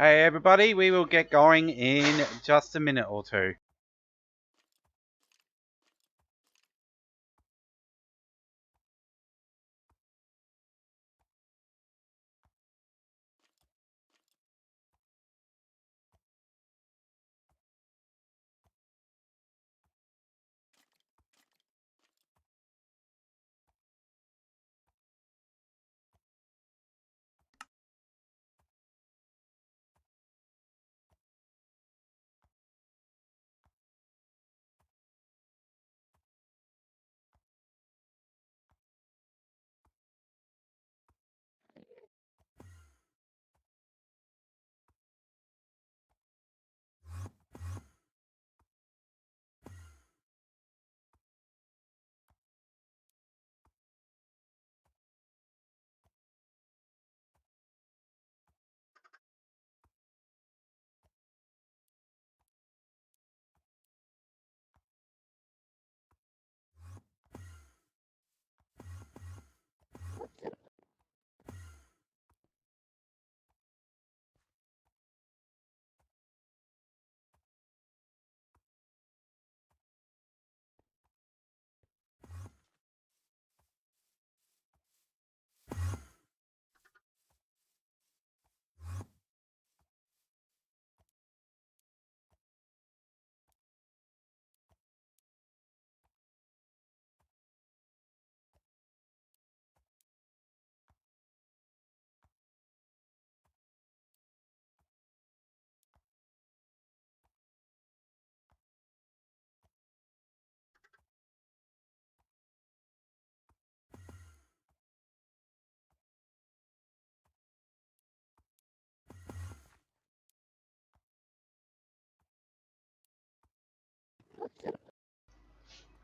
Hey everybody, we will get going in just a minute or two.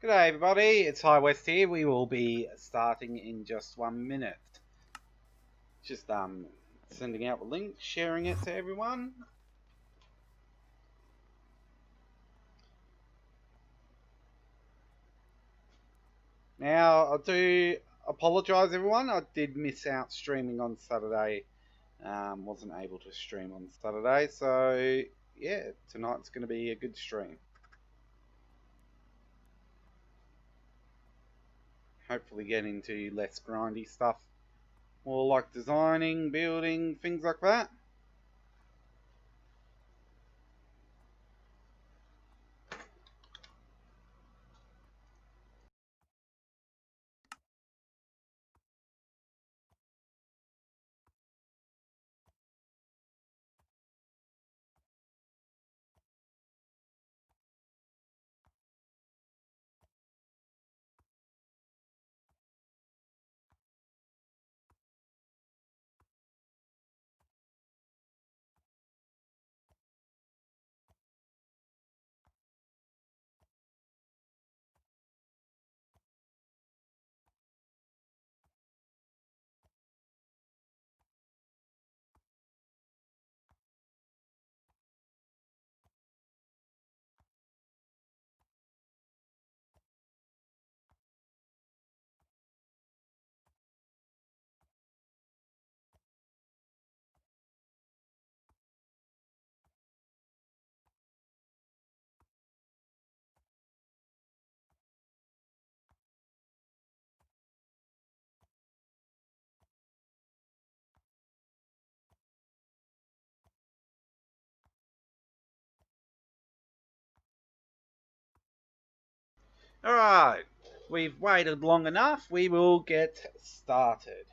G'day everybody, it's High West here. We will be starting in just 1 minute. Just sending out the link, sharing it to everyone. Now, I do apologise everyone, I did miss out streaming on Saturday. Wasn't able to stream on Saturday, so yeah, tonight's going to be a good stream. Hopefully get into less grindy stuff. More like designing, building, things like that. Alright, we've waited long enough. We will get started.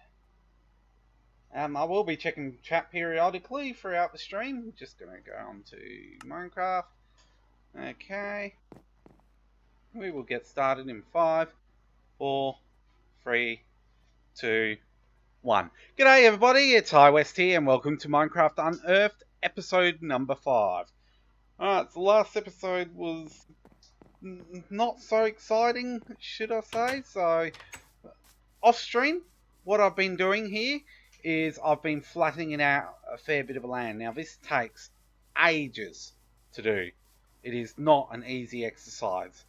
I will be checking chat periodically throughout the stream. Just going to go on to Minecraft. Okay. We will get started in 5, 4, 3, 2, 1. G'day everybody, it's High West here and welcome to Minecraft Unearthed episode number 5. Alright, so the last episode was not so exciting, should I say. So, off stream, what I've been doing here is I've been flattening out a fair bit of land. Now, this takes ages to do. It is not an easy exercise.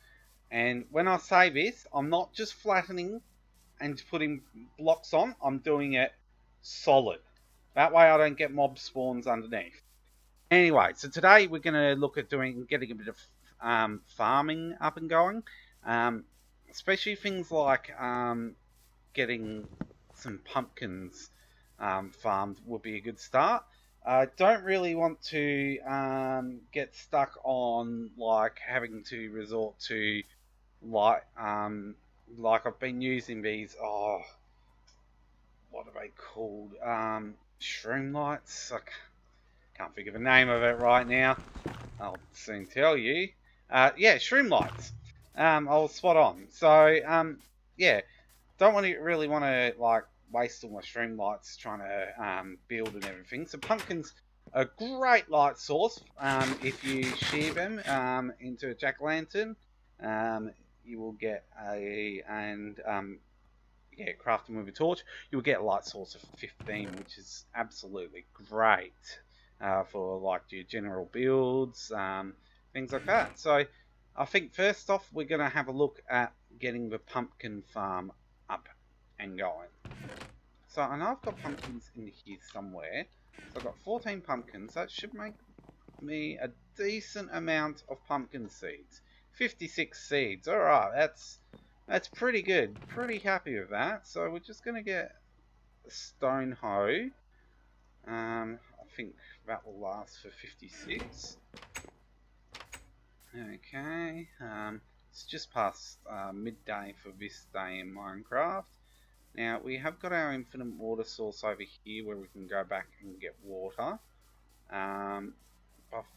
And when I say this, I'm not just flattening and putting blocks on, I'm doing it solid. That way I don't get mob spawns underneath. Anyway, so today we're going to look at getting a bit of farming up and going, especially things like getting some pumpkins farmed would be a good start. Don't really want to get stuck on like having to resort to like I've been using these. Oh, what are they called? Shroom lights. I can't think of the name of it right now. I'll soon tell you. Yeah, shroom lights. I'll spot on. So yeah, don't really want to like waste all my stream lights trying to build and everything. So pumpkins are a great light source. If you shear them into a jack-o'-lantern, you will get yeah, craft them with a torch. You'll get a light source of 15, which is absolutely great for like your general builds, things like that. So I think first off, we're going to have a look at getting the pumpkin farm up and going. So I know I've got pumpkins in here somewhere. So I've got 14 pumpkins. That should make me a decent amount of pumpkin seeds. 56 seeds. Alright, that's pretty good. Pretty happy with that. So we're just going to get a stone hoe. I think that will last for 56. Okay. It's just past midday for this day in Minecraft. Now, we have got our infinite water source over here where we can go back and get water. I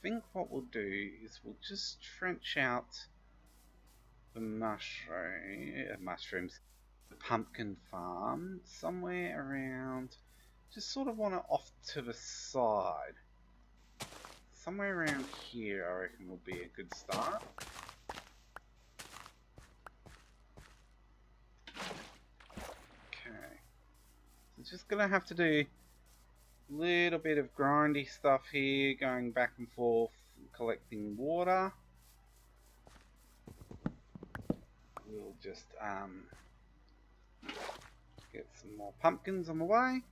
think what we'll do is we'll just trench out the mushrooms, the pumpkin farm, somewhere around, just sort of want it off to the side. Somewhere around here, I reckon, will be a good start. Okay. So just going to have to do a little bit of grindy stuff here, going back and forth, collecting water. We'll just get some more pumpkins on the way.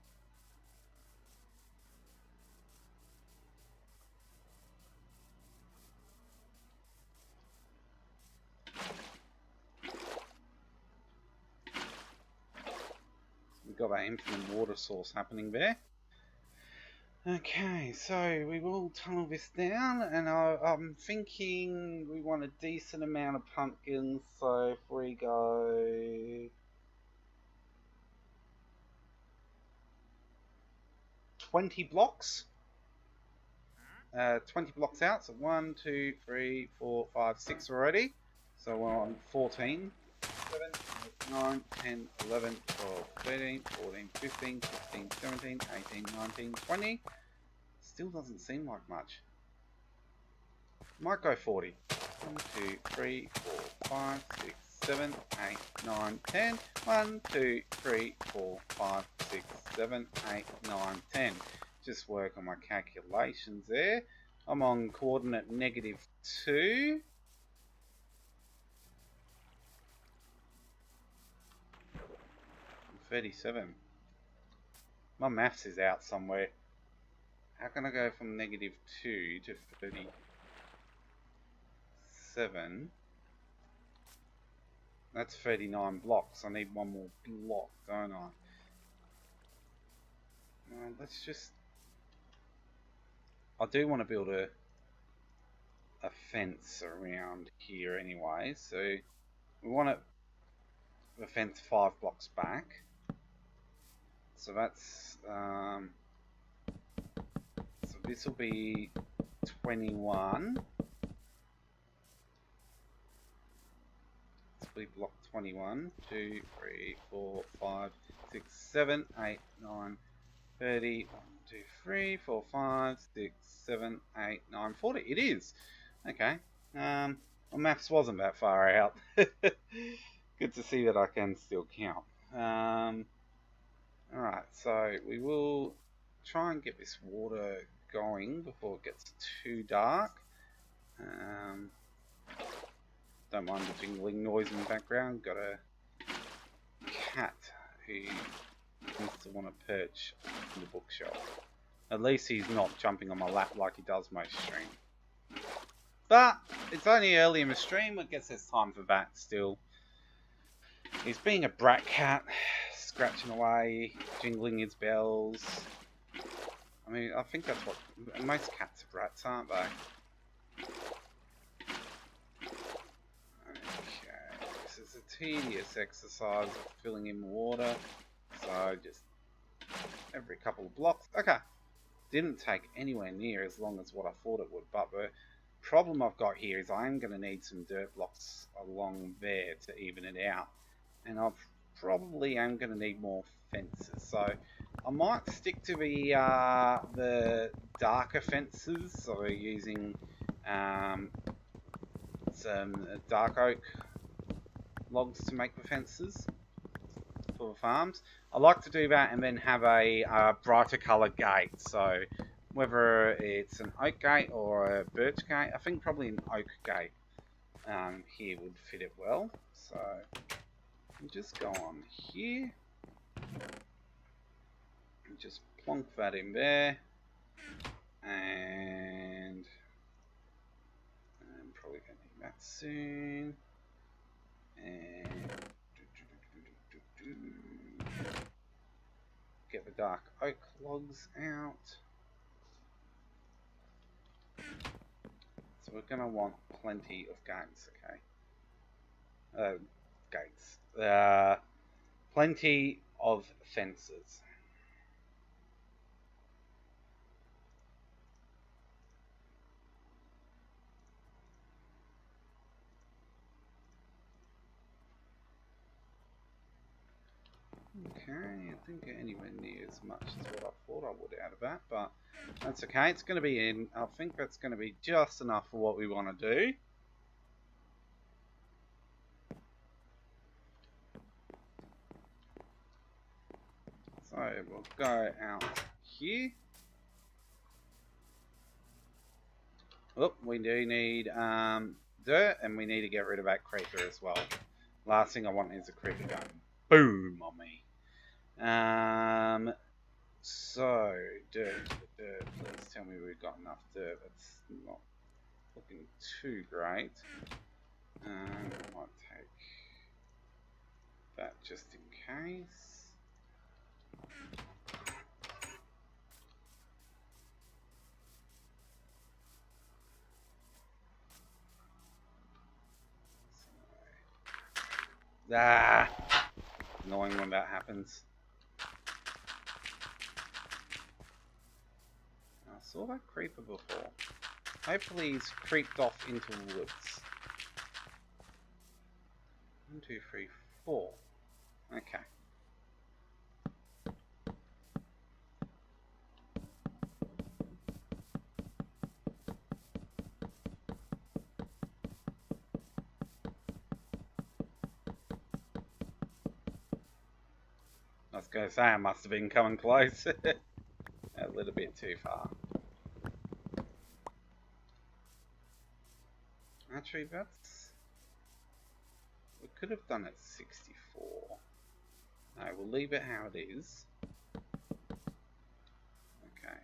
We've got that infinite water source happening there. Okay, so we will tunnel this down, and I'm thinking we want a decent amount of pumpkins, so if we go 20 blocks, 20 blocks out, so 1, 2, 3, 4, 5, 6 already, so we're on 14, 7, 8, 9, 10, 11, 12, 13, 14, 15, 16, 17, 18, 19, 20. Still doesn't seem like much. Might go 40. 1, 2, 3, 4, 5, 6, 7, 8, 9, 10. 1, 2, 3, 4, 5, 6, 7, 8, 9, 10. Just work on my calculations there. I'm on coordinate -2. I'm 37. My maths is out somewhere. How can I go from -2 to 37? That's 39 blocks. I need one more block, don't I? Let's just... I do want to build a fence around here anyway, so we want the fence 5 blocks back. So that's... so this will be 21. This will be block 21. 2, 3, 4, 5, 6, 7, 8, 9, 30. 1, 2, 3, 4, 5, 6, 7, 8, 9, 40. It is. Okay. My maths wasn't that far out. Good to see that I can still count. Alright, so we will try and get this water going before it gets too dark. Don't mind the jingling noise in the background. Got a cat who seems to want to perch on the bookshelf. At least he's not jumping on my lap like he does most stream. But it's only early in the stream. I guess there's time for that still. He's being a brat cat, scratching away, jingling his bells. I mean, I think that's what most cats are brats, aren't they? Okay, this is a tedious exercise of filling in water. So just every couple of blocks. Okay, didn't take anywhere near as long as what I thought it would, but the problem I've got here is I am going to need some dirt blocks along there to even it out, and I probably am going to need more fences. So I might stick to the darker fences, so we're using some dark oak logs to make the fences for the farms. I like to do that and then have a brighter coloured gate. So whether it's an oak gate or a birch gate, I think probably an oak gate here would fit it well. So we'll just go on here and just plonk that in there, and I'm probably going to need that soon. And get the dark oak logs out. So we're going to want plenty of gates, okay? Plenty of fences. Okay, I didn't get anywhere near as much as what I thought I would out of that, but that's okay. It's going to be in. I think that's going to be just enough for what we want to do. So we'll go out here. Oh, we do need dirt, and we need to get rid of that creeper as well. Last thing I want is a creeper going boom on me. So dirt, please tell me we've got enough dirt. That's not looking too great. I might take that just in case. Ah, annoying when that happens. I saw that creeper before. Hopefully he's creeped off into the woods. 1, 2, 3, 4. Okay. I was going to say I must have been coming close. A little bit too far. Actually, that's... we could have done it 64. No, we'll leave it how it is. Okay.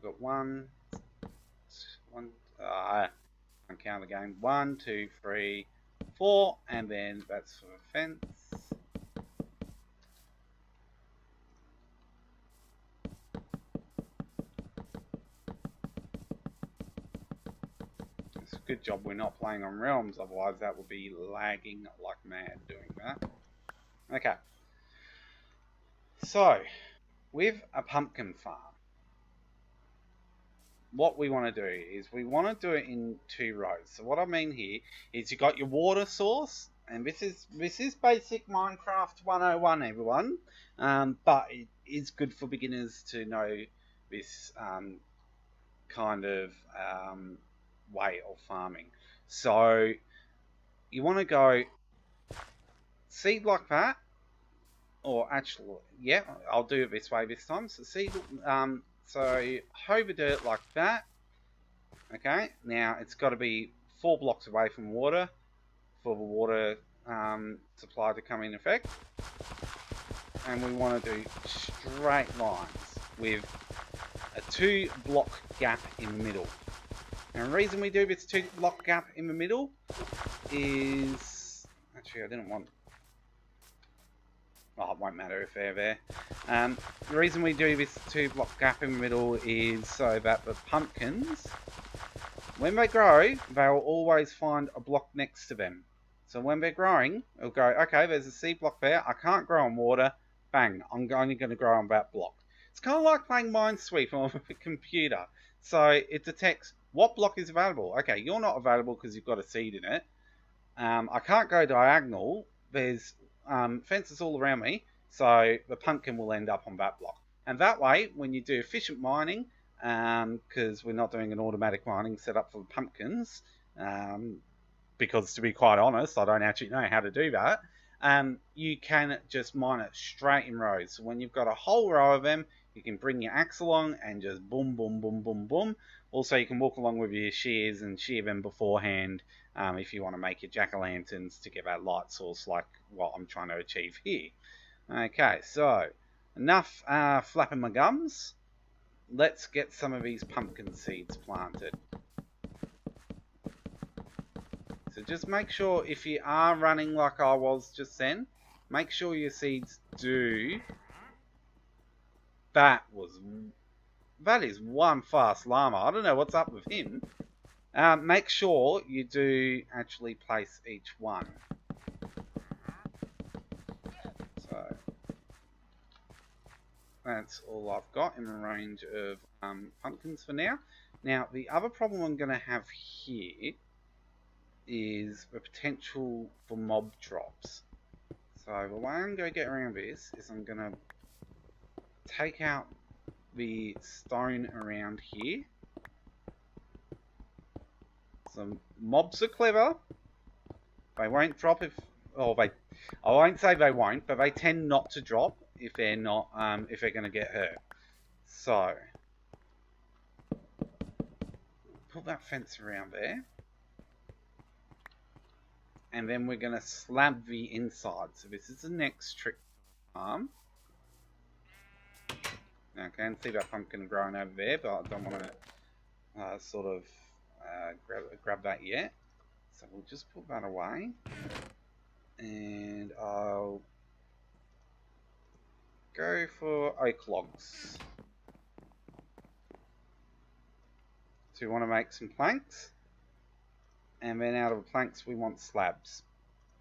We've got I'm counting again. 1, 2, 3, 4, and then that's for the fence. It's a good job we're not playing on Realms, otherwise that would be lagging like mad doing that. Okay. So, with a pumpkin farm, what we want to do is we want to do it in 2 rows. So what I mean here is you got your water source, and this is basic Minecraft 101, everyone. But it is good for beginners to know this kind of way of farming. So you want to go seed like that, or actually, yeah, I'll do it this way this time. So seed. So hoe the dirt like that. Okay, now it's got to be 4 blocks away from water for the water supply to come in effect. And we want to do straight lines with a 2-block gap in the middle. And the reason we do this 2-block gap in the middle is... Actually, I didn't want... Oh, it won't matter if they're there. The reason we do this 2-block gap in the middle is so that the pumpkins, when they grow, they'll always find a block next to them. So when they're growing, it'll go, okay, there's a seed block there. I can't grow on water. Bang, I'm only going to grow on that block. It's kind of like playing Minesweeper on a computer. So it detects what block is available. Okay, you're not available because you've got a seed in it. I can't go diagonal. There's fences all around me. So the pumpkin will end up on that block. And that way, when you do efficient mining, because we're not doing an automatic mining set up for the pumpkins, because to be quite honest, I don't actually know how to do that, you can just mine it straight in rows. So when you've got a whole row of them, you can bring your axe along and just boom, boom, boom, boom, boom. Also, you can walk along with your shears and shear them beforehand if you want to make your jack-o'-lanterns to get that light source like what I'm trying to achieve here. Okay, so enough flapping my gums. Let's get some of these pumpkin seeds planted. So just make sure, if you are running like I was just then, make sure your seeds do. That is one fast llama. I don't know what's up with him. Make sure you do actually place each one. So that's all I've got in the range of pumpkins for now. Now the other problem I'm going to have here is the potential for mob drops. So the way I'm going to get around this is I'm going to take out the stone around here. Some mobs are clever. They won't drop if... Oh, I won't say they won't, but they tend not to drop if they're not, if they're going to get hurt. So, put that fence around there. And then we're going to slab the inside. So this is the next trick farm. Now I can see that pumpkin growing over there, but I don't want to sort of grab that yet. So we'll just put that away. And I'll go for oak logs. So we want to make some planks. And then out of the planks we want slabs.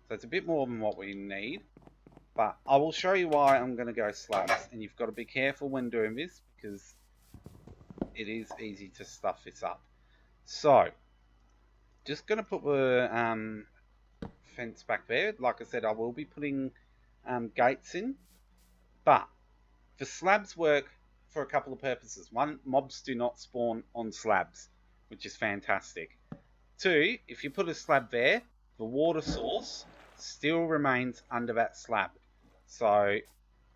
So it's a bit more than what we need. But I will show you why I'm going to go slabs. And you've got to be careful when doing this, because it is easy to stuff this up. So, just going to put the fence back there. Like I said, I will be putting gates in. But the slabs work for a couple of purposes. One, mobs do not spawn on slabs, which is fantastic. Two, if you put a slab there, the water source still remains under that slab. So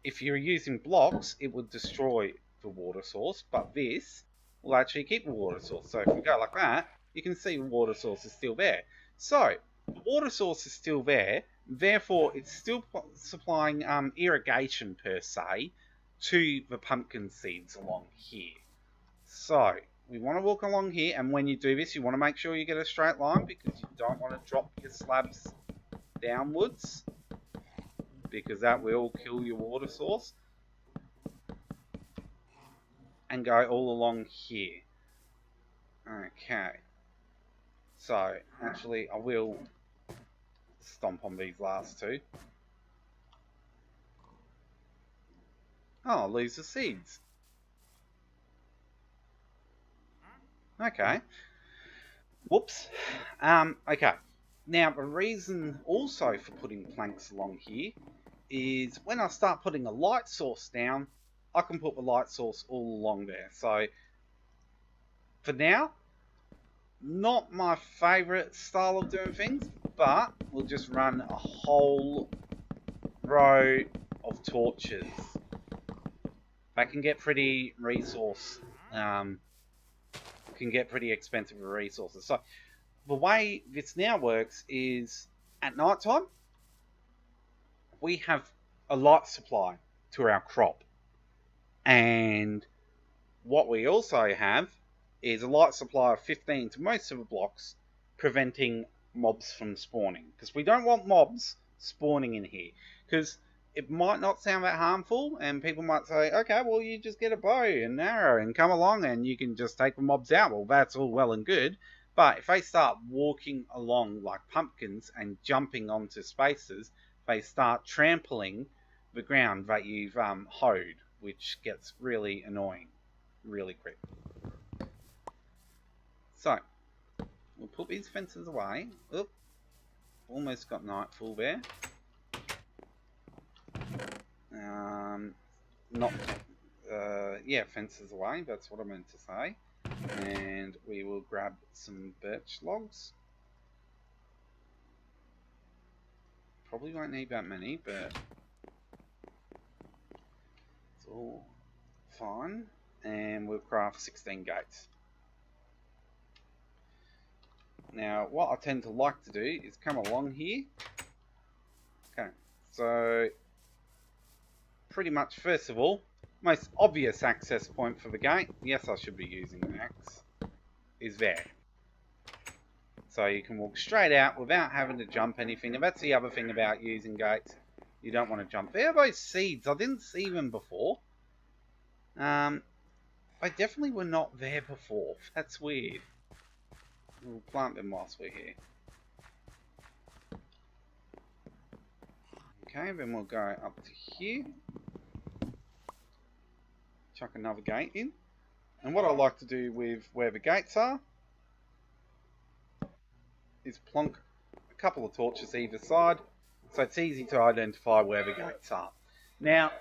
if you're using blocks, it would destroy the water source, but this will actually keep the water source. So if we go like that, you can see the water source is still there. So the water source is still there, therefore it's still supplying irrigation per se to the pumpkin seeds along here. So we want to walk along here, and when you do this, you want to make sure you get a straight line, because you don't want to drop your slabs downwards, because that will kill your water source. And go all along here. Okay. So, actually, I will stomp on these last two. Oh, I'll lose the seeds. Okay. Whoops. Okay. Now, the reason also for putting planks along here is when I start putting a light source down, I can put the light source all along there. So, for now, not my favourite style of doing things, but we'll just run a whole row of torches. That can get pretty can get pretty expensive for resources. So the way this now works is at night time we have a light supply to our crop, and What we also have is a light supply of 15 to most of the blocks, preventing mobs from spawning. Because we don't want mobs spawning in here. Because it might not sound that harmful, and people might say, okay, well, you just get a bow and arrow and come along and you can just take the mobs out. Well, that's all well and good. But if they start walking along like pumpkins and jumping onto spaces, they start trampling the ground that you've hoed, which gets really annoying really quick. So, we'll put these fences away. Oop, almost got nightfall there. Yeah, fences away, that's what I meant to say. And we will grab some birch logs. Probably won't need that many, but it's all fine. And we'll craft 16 gates. Now, what I tend to like to do is come along here. Okay, so pretty much, first of all, most obvious access point for the gate, yes, I should be using an axe, is there. So you can walk straight out without having to jump anything. And that's the other thing about using gates. You don't want to jump. There are those seeds. I didn't see them before. They definitely were not there before. That's weird. We'll plant them whilst we're here. Okay, then we'll go up to here. Chuck another gate in. And what I like to do with where the gates are is plonk a couple of torches either side, so it's easy to identify where the gates are. Now,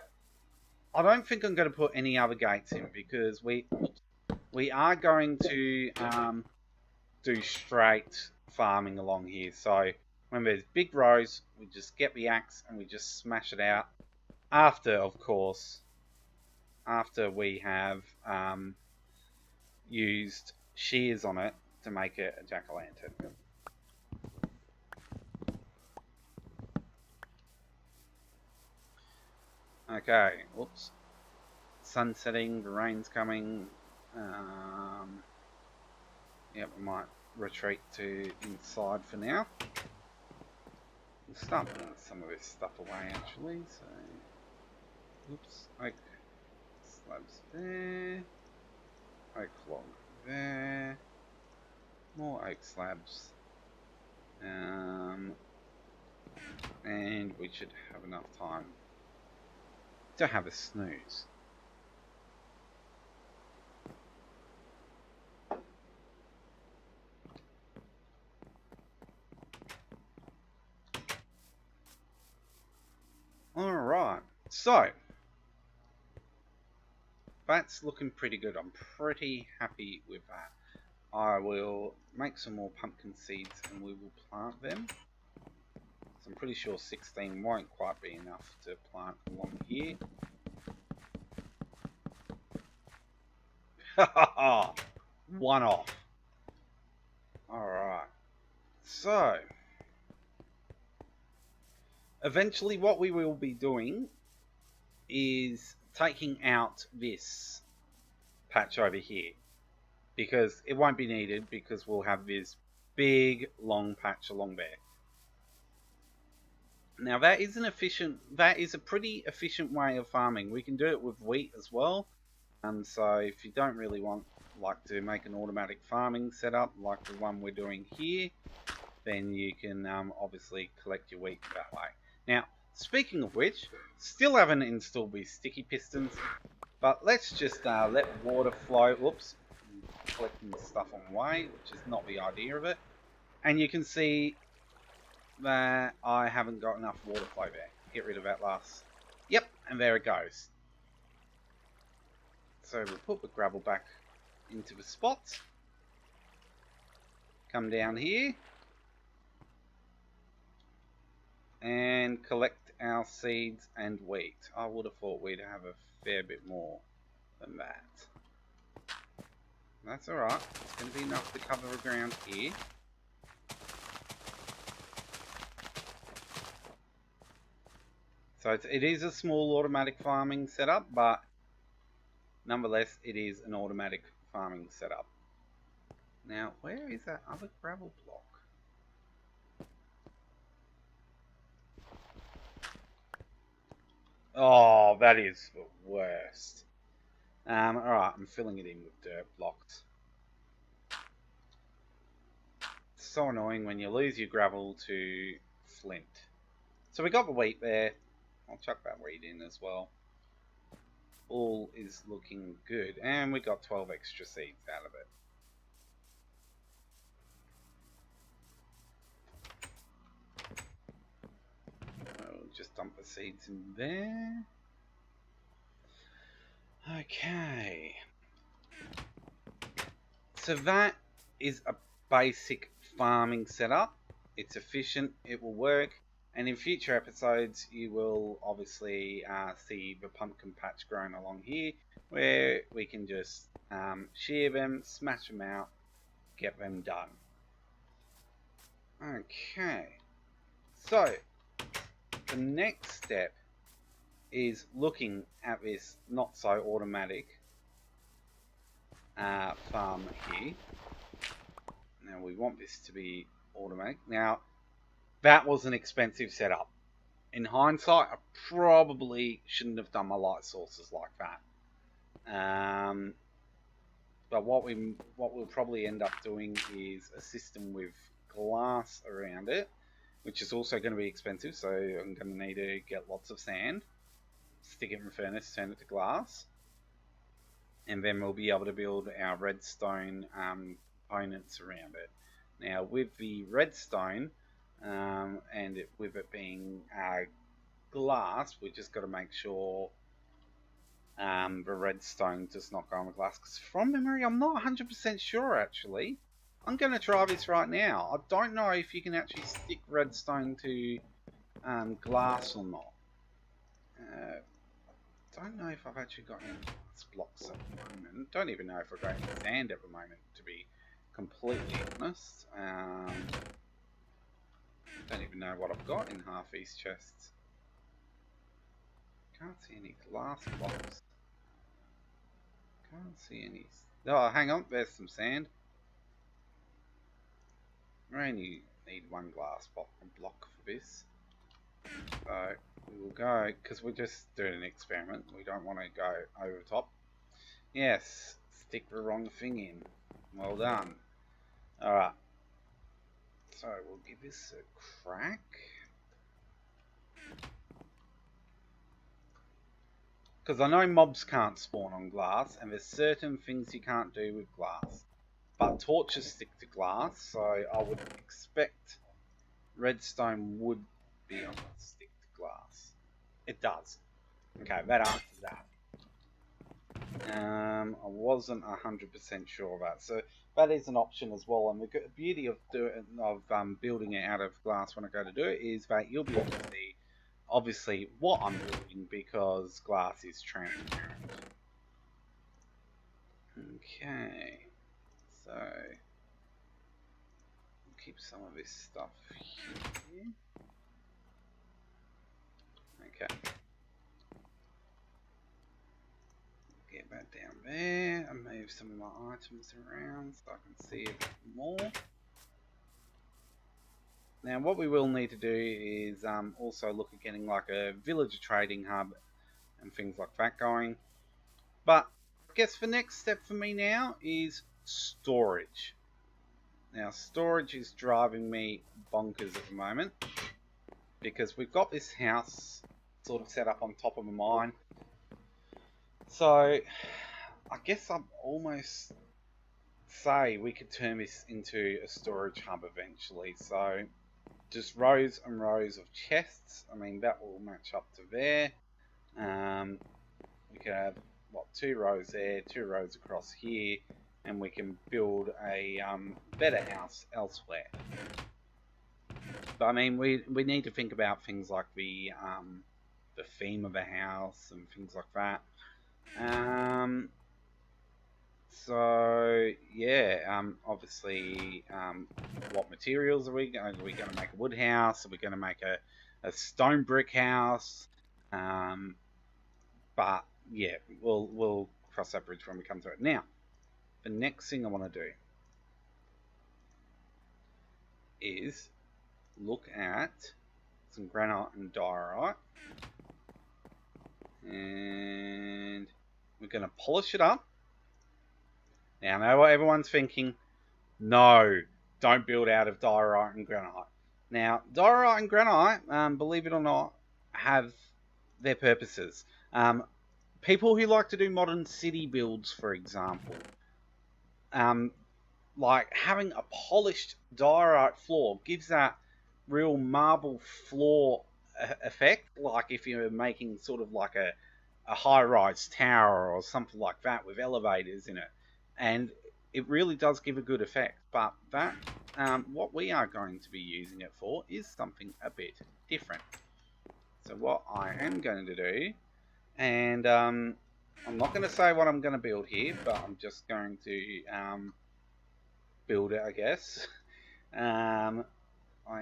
I don't think I'm going to put any other gates in because we are going to do straight farming along here. So when there's big rows, we just get the axe and we just smash it out. After, of course, after we have used shears on it to make it a jack-o'-lantern. Okay, whoops. Sun setting, the rain's coming. Yep, we might retreat to inside for now. We'll start putting some of this stuff away actually, so... Oops, oak slabs there. Oak log there. More oak slabs. And we should have enough time to have a snooze. Alright, so that's looking pretty good. I'm pretty happy with that. I will make some more pumpkin seeds and we will plant them. So I'm pretty sure 16 won't quite be enough to plant along here. One off. Alright. So, eventually what we will be doing is taking out this patch over here. Because it won't be needed because we'll have this big long patch along there. Now that is a pretty efficient way of farming. We can do it with wheat as well. So if you don't really like to make an automatic farming setup like the one we're doing here, then you can obviously collect your wheat that way. Now, speaking of which, still haven't installed these sticky pistons, but let's just let water flow. Whoops, collecting the stuff on the way, which is not the idea of it. And you can see that I haven't got enough water flow there. Get rid of that last. Yep, and there it goes. So we'll put the gravel back into the spots. Come down here. And collect our seeds and wheat. I would have thought we'd have a fair bit more than that. That's alright. It's going to be enough to cover the ground here. So it is a small automatic farming setup, but nonetheless, it is an automatic farming setup. Now, where is that other gravel block? Oh, that is the worst. Alright, I'm filling it in with dirt blocks. It's so annoying when you lose your gravel to flint. So we got the wheat there. I'll chuck that wheat in as well. All is looking good. And we got 12 extra seeds out of it. I'll just dump the seeds in there. Okay. So that is a basic farming setup. It's efficient, it will work, and in future episodes you will obviously see the pumpkin patch growing along here, where we can just shear them, smash them out, get them done. Okay, so the next step is looking at this not so automatic farm here. Now we want this to be automatic. Now that was an expensive setup. In hindsight, I probably shouldn't have done my light sources like that. But what we'll probably end up doing is a system with glass around it, which is also going to be expensive. So I'm going to need to get lots of sand, stick it in the furnace, turn it to glass, and then we'll be able to build our redstone components around it. Now with the redstone, and with it being glass, we just got to make sure the redstone does not go on the glass. Because from memory, I'm not 100% sure actually. I'm going to try this right now. I don't know if you can actually stick redstone to glass or not. I don't know if I've actually got any glass blocks at the moment. Don't even know if I've got any sand at the moment, to be completely honest. Don't even know what I've got in half these chests. Can't see any glass blocks. Can't see any. Oh, hang on, there's some sand. I only need one glass block for this. So we will go, because we're just doing an experiment. We don't want to go over the top. Yes, stick the wrong thing in. Well done. Alright. So we'll give this a crack. Because I know mobs can't spawn on glass, and there's certain things you can't do with glass. But torches stick to glass, so I would expect redstone would be able to stick to glass. It does. Okay, that answers that. I wasn't 100% sure of that, so that is an option as well. And the beauty of building it out of glass when I go to do it is that you'll be able to see obviously what I'm building, because glass is transparent. Okay, so we'll keep some of this stuff here. Okay. Get that down there and move some of my items around so I can see a bit more. Now what we will need to do is also look at getting like a villager trading hub and things like that going. But I guess the next step for me now is storage. Now storage is driving me bonkers at the moment, because we've got this house sort of set up on top of a mine. So I guess I'm almost say we could turn this into a storage hub eventually. So just rows and rows of chests. I mean, that will match up to there. We could have, what, 2 rows there, 2 rows across here, and we can build a better house elsewhere. But I mean, we need to think about things like the theme of a house and things like that. So yeah, obviously, what materials are we going? Are we going to make a wood house? Are we going to make a stone brick house? But yeah, we'll cross that bridge when we come to it. Now, the next thing I want to do is look at some granite and diorite, and we're going to polish it up. Now, I know what everyone's thinking. No, don't build out of diorite and granite. Now, diorite and granite, believe it or not, have their purposes. People who like to do modern city builds, for example, like having a polished diorite floor gives that real marble floor effect, like if you're making sort of like a high-rise tower or something like that with elevators in it, and it really does give a good effect. But that what we are going to be using it for is something a bit different. So what I am going to do, and I'm not going to say what I'm going to build here, but I'm just going to build it, I guess. I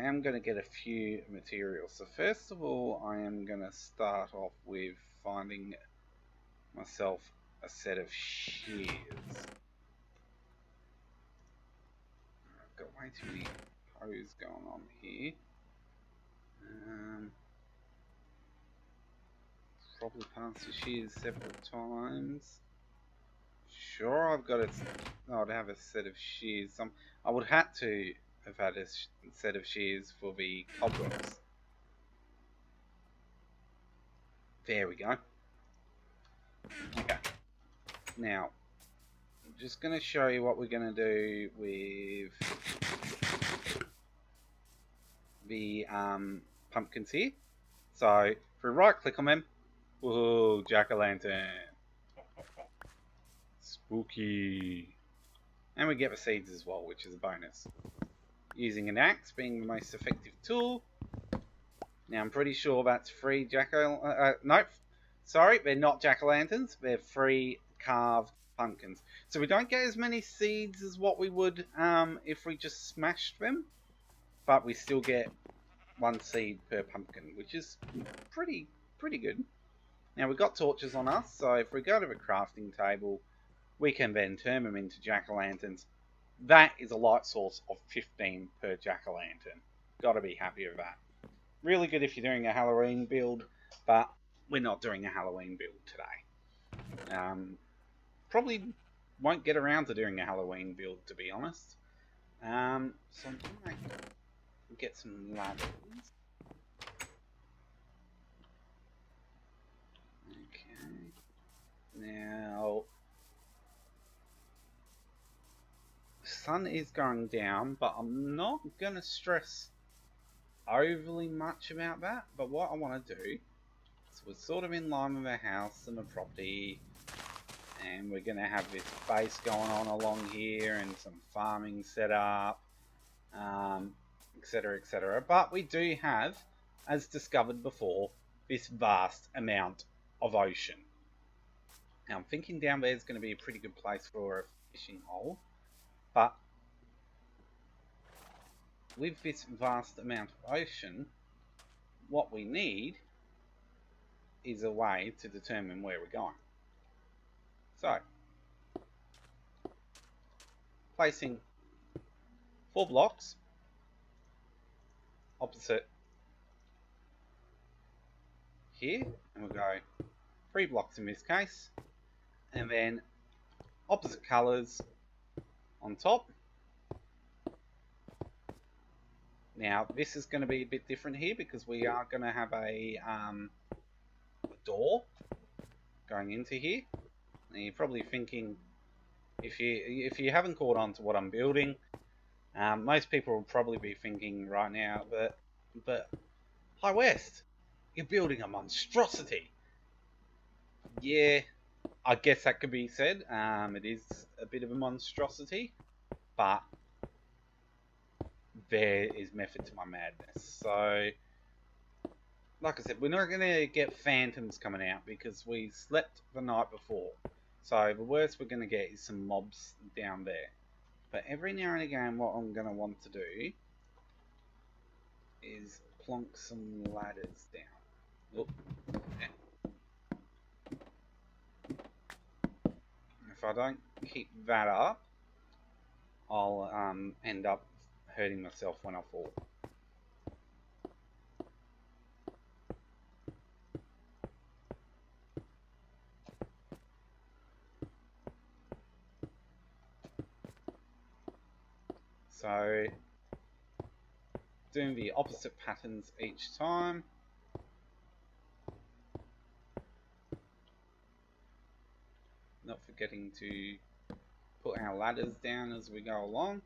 am going to get a few materials. So first of all, I am going to start off with finding myself a set of shears. I've got way too many pose going on here. Probably passed the shears several times. Sure, I've got I'd have a set of shears. I would have to have had a set of shears for the cobwebs. There we go. Okay. Now, I'm just going to show you what we're going to do with the pumpkins here. So, if we right click on them, whoa, jack-o'-lantern. Spooky. And we get the seeds as well, which is a bonus. Using an axe being the most effective tool. Now I'm pretty sure that's free nope. Sorry, they're not jack-o'-lanterns. They're free carved pumpkins. So we don't get as many seeds as what we would if we just smashed them. But we still get 1 seed per pumpkin, which is pretty good. Now we've got torches on us, so if we go to the crafting table, we can then turn them into jack-o'-lanterns. That is a light source of 15 per jack-o'-lantern. Gotta be happy with that. Really good if you're doing a Halloween build, but we're not doing a Halloween build today. Probably won't get around to doing a Halloween build, to be honest. So I'm gonna get some ladders. Okay. Now, the sun is going down, but I'm not going to stress overly much about that. But what I want to do is we're sort of in line with our house and the property, and we're going to have this base going on along here and some farming set up, etc, etc. But we do have, as discovered before, this vast amount of ocean. Now I'm thinking down there is going to be a pretty good place for a fishing hole, but with this vast amount of ocean, what we need is a way to determine where we're going. So, placing 4 blocks opposite here, and we'll go 3 blocks in this case, and then opposite colours on top. Now this is going to be a bit different here because we are going to have a door going into here. Now you're probably thinking, if you haven't caught on to what I'm building, most people will probably be thinking right now, but High West, you're building a monstrosity. Yeah, I guess that could be said. It is a bit of a monstrosity, but there is method to my madness. So, like I said, we're not going to get phantoms coming out because we slept the night before. So the worst we're going to get is some mobs down there. But every now and again, what I'm going to want to do is plonk some ladders down. Oop. Yeah. I don't keep that up, I'll end up hurting myself when I fall. So, doing the opposite patterns each time. Not forgetting to put our ladders down as we go along.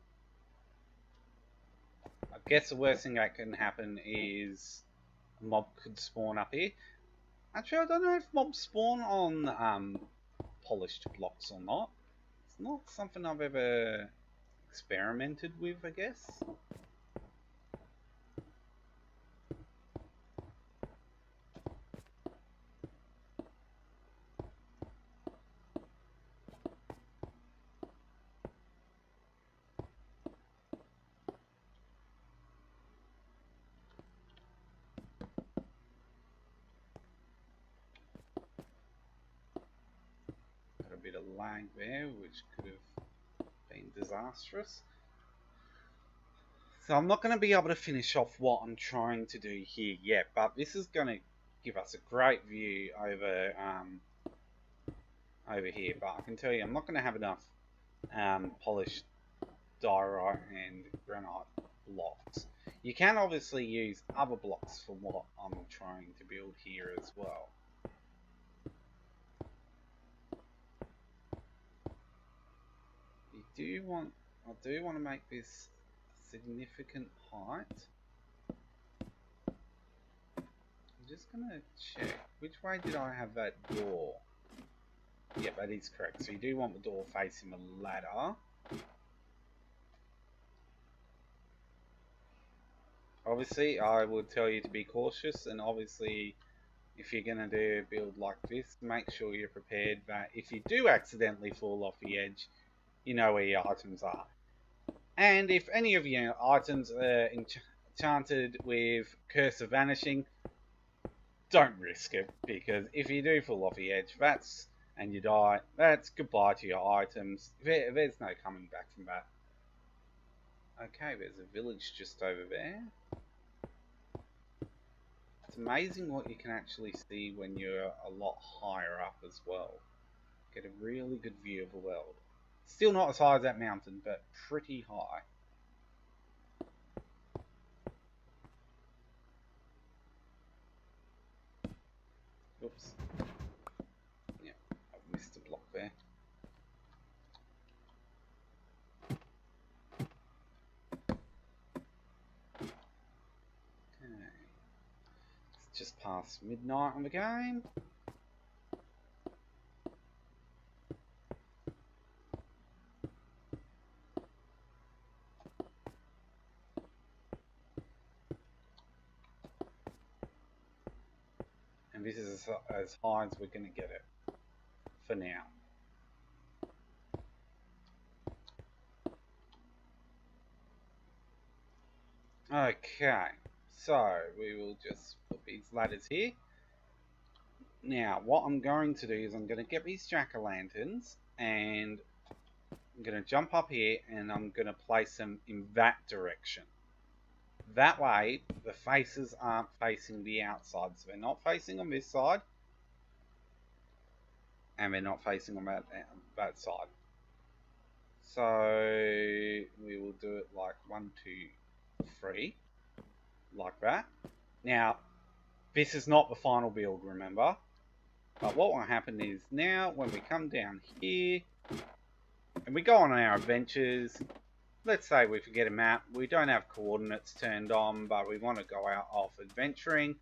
I guess the worst thing that can happen is a mob could spawn up here. Actually, I don't know if mobs spawn on polished blocks or not. It's not something I've ever experimented with, I guess. Got a bit of lag there, which could have been disastrous. So I'm not going to be able to finish off what I'm trying to do here yet, but this is going to give us a great view over over here. But I can tell you, I'm not going to have enough polished diorite and granite blocks. You can obviously use other blocks for what I'm trying to build here as well. I do want to make this significant height. I'm just gonna check which way did I have that door. Yeah, that is correct. So you do want the door facing the ladder. Obviously, I would tell you to be cautious, and obviously, if you're gonna do a build like this, make sure you're prepared that if you do accidentally fall off the edge, you know where your items are. And if any of your items are enchanted with Curse of Vanishing, don't risk it, because if you do fall off the edge, and you die, that's goodbye to your items. There's no coming back from that. Okay, there's a village just over there. It's amazing what you can actually see when you're a lot higher up as well. Get a really good view of the world. Still not as high as that mountain, but pretty high. Oops. Yeah, I missed a block there. Okay. It's just past midnight on the game. And this is as high as we're going to get it for now. Okay, so we will just put these ladders here. Now, what I'm going to do is I'm going to get these jack-o'-lanterns and I'm going to jump up here and I'm going to place them in that direction. That way, the faces aren't facing the outside. So they're not facing on this side. And they're not facing on that side. So, we will do it like 1, 2, 3. Like that. Now, this is not the final build, remember. But what will happen is, now, when we come down here, and we go on our adventures, let's say we forget a map, we don't have coordinates turned on, but we want to go out off adventuring.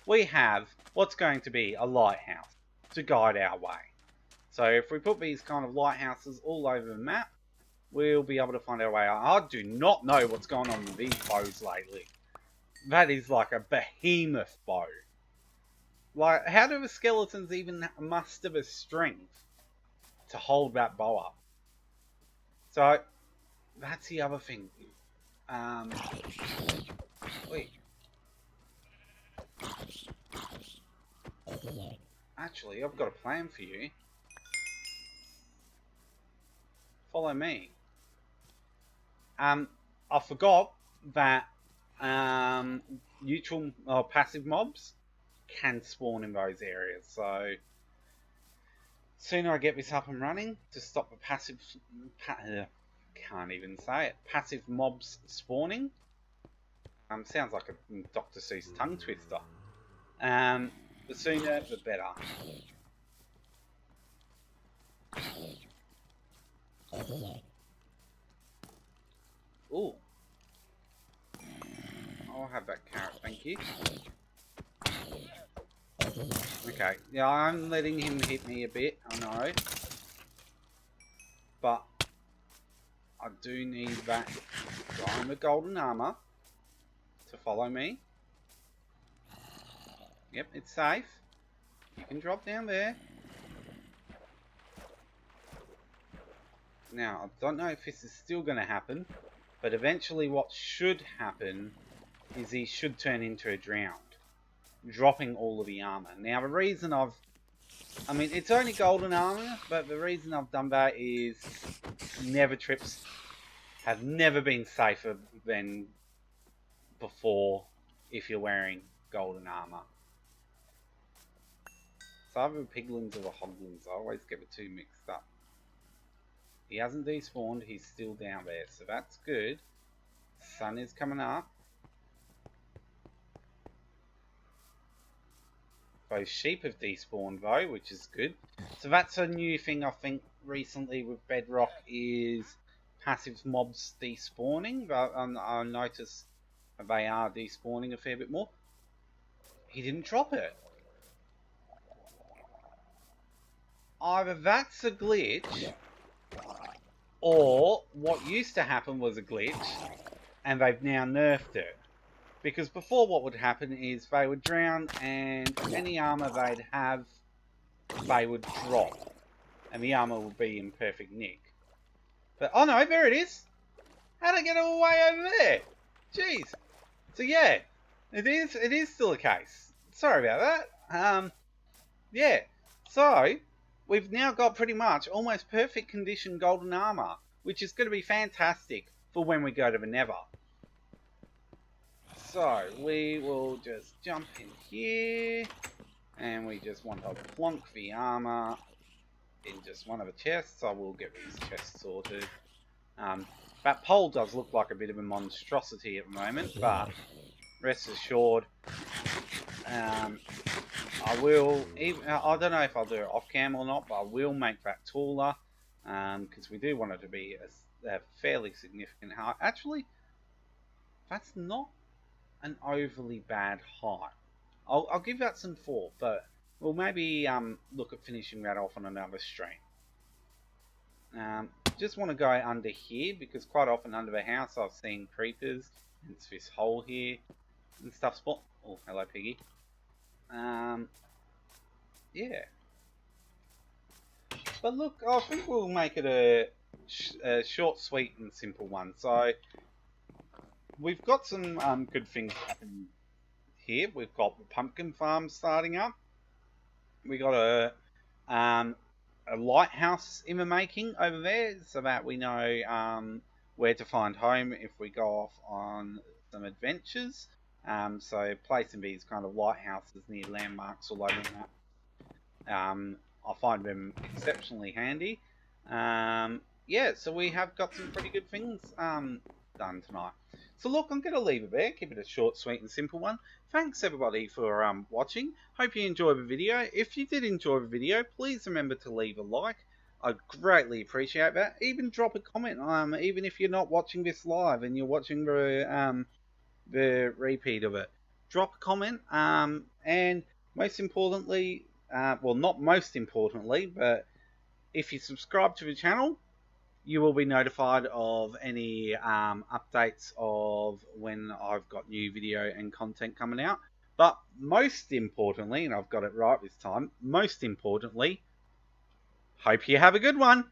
We have what's going to be a lighthouse to guide our way. So if we put these kind of lighthouses all over the map, we'll be able to find our way out. I do not know what's going on with these bows lately. That is like a behemoth bow. Like, how do the skeletons even muster the strength to hold that bow up? So, that's the other thing. Wait. Actually, I've got a plan for you. follow me. I forgot that neutral or passive mobs can spawn in those areas. So sooner I get this up and running to stop the can't even say it. Passive mobs spawning. Sounds like a Dr. Seuss tongue twister. The sooner, the better. Ooh. I'll have that carrot, thank you. Okay, yeah, I'm letting him hit me a bit, I know. But I do need that guy in the golden armor to follow me. Yep, it's safe. You can drop down there. Now, I don't know if this is still going to happen, but eventually what should happen is he should turn into a drowned, dropping all of the armor. Now, the reason I mean, it's only golden armor, but the reason I've done that is nether trips have never been safer than before if you're wearing golden armor. So either the piglins or the hoglins, I always get the two mixed up. He hasn't despawned, he's still down there, so that's good. Sun is coming up. Those sheep have despawned though, which is good. So that's a new thing I think recently with Bedrock is passive mobs despawning. I noticed they are despawning a fair bit more. He didn't drop it. Either that's a glitch, or what used to happen was a glitch, and they've now nerfed it. Because before what would happen is they would drown, and any armor they'd have, they would drop. And the armor would be in perfect nick. But, oh no, there it is! How'd it get all the way over there? Jeez. So yeah, it is still the case. Sorry about that. Yeah. So, we've now got pretty much almost perfect condition golden armor, which is going to be fantastic for when we go to the nether. So, we will just jump in here, and we just want to plonk the armor in just one of the chests. I will get these chests sorted. That pole does look like a bit of a monstrosity at the moment, but rest assured, I will, I don't know if I'll do it off cam or not, but I will make that taller, because we do want it to be a fairly significant height. Actually, that's not an overly bad height. I'll give that some thought, but we'll maybe look at finishing that off on another stream. Just want to go under here, because quite often under the house I've seen creepers. It's this hole here and stuff spot. Oh, hello piggy. Yeah. But look, I think we'll make it a short, sweet and simple one. So, we've got some good things happening here. We've got the pumpkin farm starting up. We got a lighthouse in the making over there, so that we know where to find home if we go off on some adventures. So placing these kind of lighthouses near landmarks all over the map, I find them exceptionally handy. Yeah, so we have got some pretty good things done tonight. So look, I'm going to leave it there, keep it a short, sweet and simple one. Thanks everybody for watching. Hope you enjoyed the video. If you did enjoy the video, please remember to leave a like. I'd greatly appreciate that. Even drop a comment, even if you're not watching this live and you're watching the repeat of it. Drop a comment, and most importantly, well, not most importantly, but if you subscribe to the channel, you will be notified of any updates of when I've got new video and content coming out. But most importantly, and I've got it right this time, most importantly, hope you have a good one.